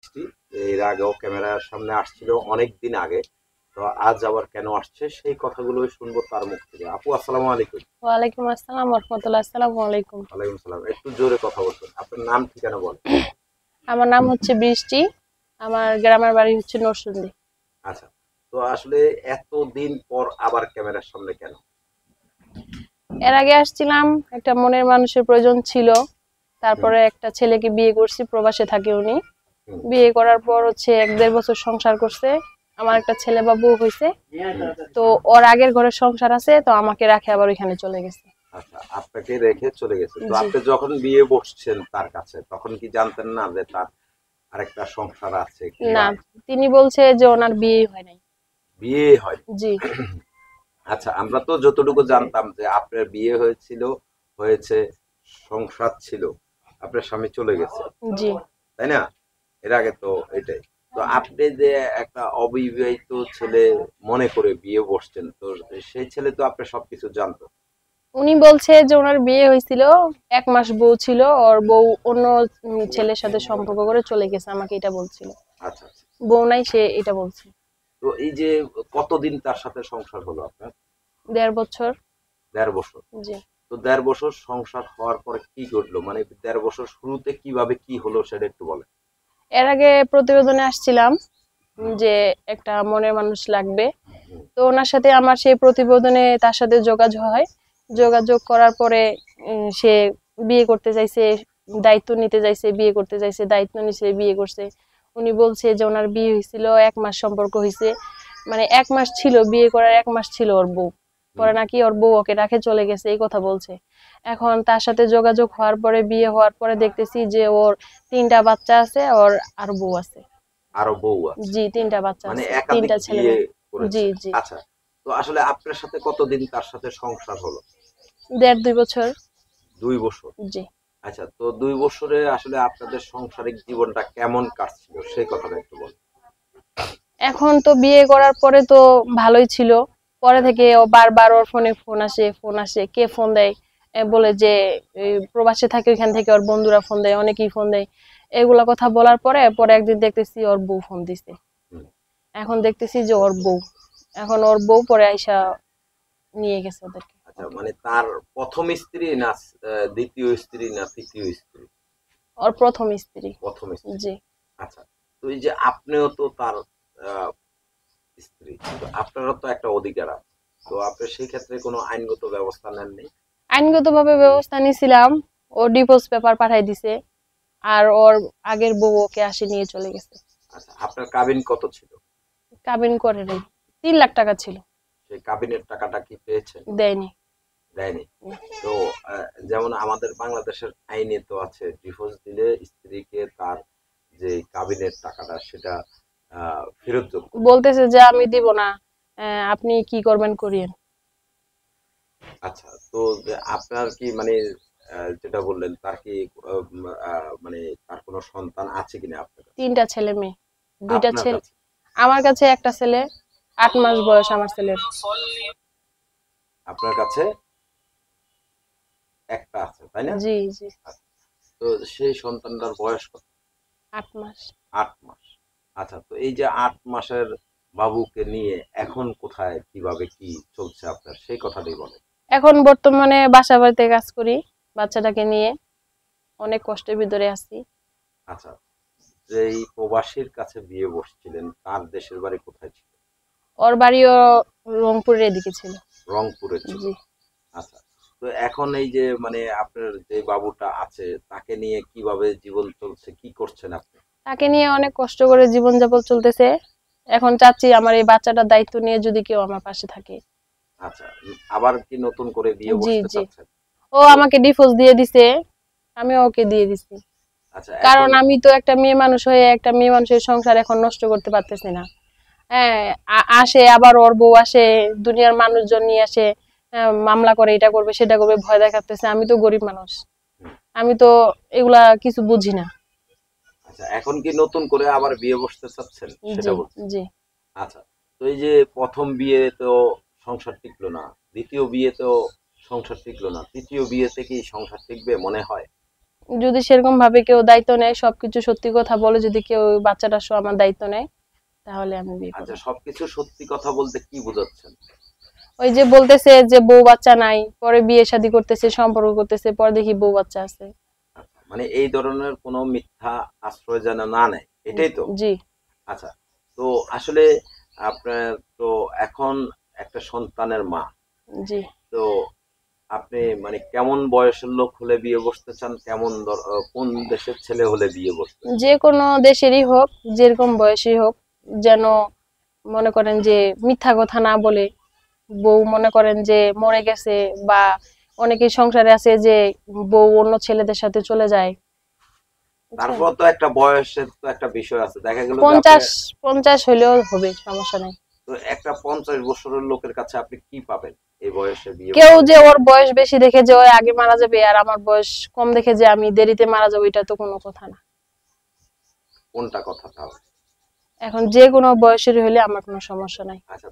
বৃষ্টি এর আগেও ক্যামেরার সামনে আসছিল অনেক দিন আগে। তো আজ আবার কেন আসছে সেই কথাগুলো শুনবো তার মুখ থেকে। আপু আসসালামু আলাইকুম। ওয়ালাইকুম আসসালাম রাহমাতুল্লাহ। আসসালামু আলাইকুম। ওয়ালাইকুম সালাম। একটু জোরে কথা বলবেন, আপনার নাম ঠিকানা বলেন। আমার নাম হচ্ছে বৃষ্টি। আমার গ্রামের বাড়ি হচ্ছে নরসিংদী। আচ্ছা, তো আসলে এতদিন পর আবার ক্যামেরার সামনে কেন? এর আগে আসছিলাম, একটা মনের মানুষের প্রয়োজন ছিল। হুম তারপরে একটা ছেলেকে বিয়ে করছি, প্রবাসে থাকে উনি। হুম বিয়ে করার পর হচ্ছে 1-1.5 বছর সংসার করছে। আমার একটা ছেলে বাবু হয়েছে। হুম। তো ওর আগের ঘরে সংসার আছে, তো আমাকে রাখে আবার ওইখানে চলে গেছে। আচ্ছা, আপনাকে রেখে চলে গেছে। তো জি আপনি যখন বিয়ে বসছেন তার কাছে তখন কি জানতেন না যে তার আরেকটা সংসার আছে না, কিংবা তিনি বলছে যে ওনার বিয়ে হয় নাই। বিয়ে হয়? জি আচ্ছা, আমরা তো যতটুকু জানতাম যে আপনার বিয়ে হয়েছিল, হয়েছে, সংসার ছিল, আপনার স্বামী চলে গেছে, জি তাই না? এর আগে তো এটাই। তো আপনি যে একটা অবিবাহিত ছেলে মনে করে বিয়ে বসছেন, তো সেই ছেলে তো আপনার সবকিছু জানতো। উনি বলছে যে ওনার বিয়ে হয়েছিল, 1 মাস বউ ছিল, ওর বউ অন্য ছেলের সাথে সম্পর্ক করে চলে গেছে, আমাকে এটা বলছিল। আচ্ছা আচ্ছা। বউ নাই, সে এটা বলছে। তো এই যে কতদিন তার সাথে সংসার হলো আপনার? 1.5 বছর। ১.৫ বছর। জি। তো ১.৫ বছর সংসার হওয়ার পরে কি ঘটলো, মানে ১.৫ বছর শুরুতে কিভাবে কি হলো সেটা একটু বলেন। এর আগে প্রতিবেদনে আসছিলাম হুম যে একটা মনের মানুষ লাগবে। হুম তো ওনার সাথে আমার সেই প্রতিবেদনে তার সাথে যোগাযোগ হয়। যোগাযোগ করার পরে সে বিয়ে করতে চাইছে, দায়িত্ব নিতে চাইছে, বিয়ে করতে চাইছে, দায়িত্ব নিছে, বিয়ে করছে। উনি বলছে যে ওনার বিয়ে হয়েছিল, 1 মাস সম্পর্ক হয়েছে, মানে 1 মাস ছিল, বিয়ে করার 1 মাস ছিল ওর বউ। হুম। পরে নাকি ওর বউ ওকে রাখে চলে গেছে, এই কথা বলছে। এখন তার সাথে যোগাযোগ হওয়ার পরে, বিয়ে হওয়ার পরে দেখতেছি যে ওর 3টা বাচ্চা আছে, ওর আর বউ আছে। আরো বউ আছে? জি, 3টা বাচ্চা মানে আছে, একাধিক 3টা ছেলে বিয়ে মেয়ে। জি করেছে? জি। আচ্ছা, তো আসলে আপনার সাথে কতদিন তার সাথে সংসার হলো? 1.5-2 বছর। ২ বছর। জি। আচ্ছা, তো ২ বছরে আসলে আপনাদের সাংসারিক জীবনটা কেমন কাটছিল সেই কথাটা একটু বলুন। এখন তো বিয়ে করার পরে তো ভালোই ছিল। পরে থেকে ও বারবার ওর ফোনে ফোন আসে, কে ফোন দেয়? বলে যে প্রবাসে থাকে, ওইখান থেকে ওর বন্ধুরা ফোন দেয়, অনেকেই ফোন দেয়। এগুলা কথা বলার পরে পরে একদিন দেখতেছি ওর বউ ফোন দিছে। হুম। এখন দেখতেছি যে ওর বউ, এখন ওর বউ পরে আইসা নিয়ে গেছে ওদেরকে, আচ্ছা, ওকে। মানে তার ১ম স্ত্রী না ২য় স্ত্রী না ৩য় স্ত্রী? ওর প্রথম স্ত্রী। ১ম স্ত্রী। জি। আচ্ছা, তো এই যে আপনিও তো তার আ স্ত্রী। তো আপনারও তো একটা অধিকার আছে। তো আপনি সেই ক্ষেত্রে কোনো আইনগত ব্যবস্থা নেননি? আইনগতভাবে ব্যবস্থা নিছিলাম। ও ডিভোর্স পেপার পাঠাই দিছে। আর ওর আগের বউ ওকে আসে নিয়ে চলে গেছে। আচ্ছা, আপনার কাবিন কত ছিল? কাবিন করে নাই। 3 লাখ টাকা ছিল। সেই কাবিনের টাকাটা কি পেয়েছেন? দেয়নি। দেয়নি। তো যেমন আমাদের বাংলাদেশের আইনে তো আছে ডিভোর্স দিলে স্ত্রীকে তার যে কাবিনের টাকাটা সেটা ফেরতযোগ্য। বলতেছে যে আমি দিব না, আপনি কি করবেন করিয়েন। আচ্ছা, তো যে আপনার কি মানে যেটা বললেন তার কি মানে তার কোনো সন্তান আছে কিনা আপনার কাছে? 3টা ছেলে মেয়ে। 2টা আপনার ছেলে। কাছে? আমার কাছে একটা ছেলে, 8 মাস বয়স আমার ছেলের। আপনার কাছে একটা আছে, তাই না? জি জি। আচ্ছা, তো সেই সন্তানটার বয়স কত? 8 মাস। ৮ মাস। আচ্ছা, তো এই যে ৮ মাসের বাবুকে নিয়ে এখন কোথায় কিভাবে কি চলছে আপনার সেই কথাটাই বলেন। এখন বর্তমানে বাসা বাড়িতে কাজ করি, বাচ্চাটাকে নিয়ে অনেক কষ্টের ভিতরে আছি। আচ্ছা, যেই প্রবাসীর কাছে বিয়ে বসছিলেন তার দেশের বাড়ি কোথায় ছিল? ওর বাড়িও রংপুরের এদিকে ছিল। রংপুরে ছিল। জি। আচ্ছা, তো এখন এই যে মানে আপনার যে বাবুটা আছে তাকে নিয়ে কিভাবে জীবন চলছে, কি করছেন আপনি? তাকে নিয়ে অনেক কষ্ট করে জীবনযাপন চলতেছে। এখন চাচ্ছি আমার এই বাচ্চাটার দায়িত্ব নিয়ে যদি কেউ আমার পাশে থাকে। আচ্ছা, আবার কি নতুন করে বিয়ে জি বসতে জি। চাচ্ছেন? ও তো আমাকে ডিভোর্স দিয়ে দিছে, আমি ওকে দিয়ে দিছি। আচ্ছা, এখন কারণ আমি তো একটা মেয়ে মানুষ হয়ে একটা মেয়ে মানুষের সংসার এখন নষ্ট করতে পারতেছি না। হ্যাঁ, আসে আবার ওর বউ আসে, দুনিয়ার মানুষজন নিয়ে আসে, মামলা করে, এটা করবে সেটা করবে, ভয় দেখাতেছে। আমি তো গরিব মানুষ, হুম, আমি তো এগুলা কিছু বুঝি না। আচ্ছা, এখন কি নতুন করে আবার বিয়ে বসতে চাচ্ছেন সেটা জি বলছেন? জি। আচ্ছা, তো এই যে ১ম বিয়েতেও সংসার টিকলো না, ২য় বিয়েতেও সংসার টিকলো না, ৩য় বিয়েতে কি সংসার টিকবে মনে হয়? যদি সেরকম ভাবে কেউ দায়িত্ব নেয়, সবকিছু সত্যি কথা বলে, যদি কেউ ওই বাচ্চাটা সহ আমার দায়িত্ব নেয়, তাহলে আমি বিয়ে আচ্ছা, করবো। সবকিছু সত্যি কথা বলতে কি বোঝাচ্ছেন? ওই যে বলতেছে যে বউ বাচ্চা নাই, পরে বিয়ে শাদী করতেছে, সম্পর্ক করতেছে, পরে দেখি বউ বাচ্চা আছে। আচ্ছা, মানে এই ধরনের কোনো মিথ্যা আশ্রয় যেন না নেয়, এটাই তো? জি। আচ্ছা, তো আসলে আপনার তো এখন একটা সন্তানের মা, জি। তো আপনি মানে কেমন বয়সের লোক হলে বিয়ে বসতে চান, কোন দেশের ছেলে হলে বিয়ে বসতে চান? যে কোনো দেশেরই হোক, যেরকম বয়সী হোক, যেন মনে করেন যে মিথ্যা কথা না বলে, বউ মনে করেন যে মরে গেছে, বা অনেকে সংসারে আছে যে বউ অন্য ছেলেদের সাথে চলে যায়, বুঝছেন? তারপর তো একটা বয়সের তো একটা বিষয় আছে, দেখা গেল যে আপনি 50 হইলেও হবে, সমস্যা নেই। তো একটা 50 বছরের লোকের কাছে আপনি কি পাবেন এই বয়সে বিয়ে কেউ বসতে? যে ওর বয়স বেশি দেখে যে ওই আগে মারা যাবে, আর আমার বয়স কম দেখে যে আমি দেরিতে মারা যাবো, এটা তো কোনো কথা না। কোনটা কথা তাহলে? এখন যে কোনো বয়সের হলে আমার কোনো সমস্যা নাই। আচ্ছা।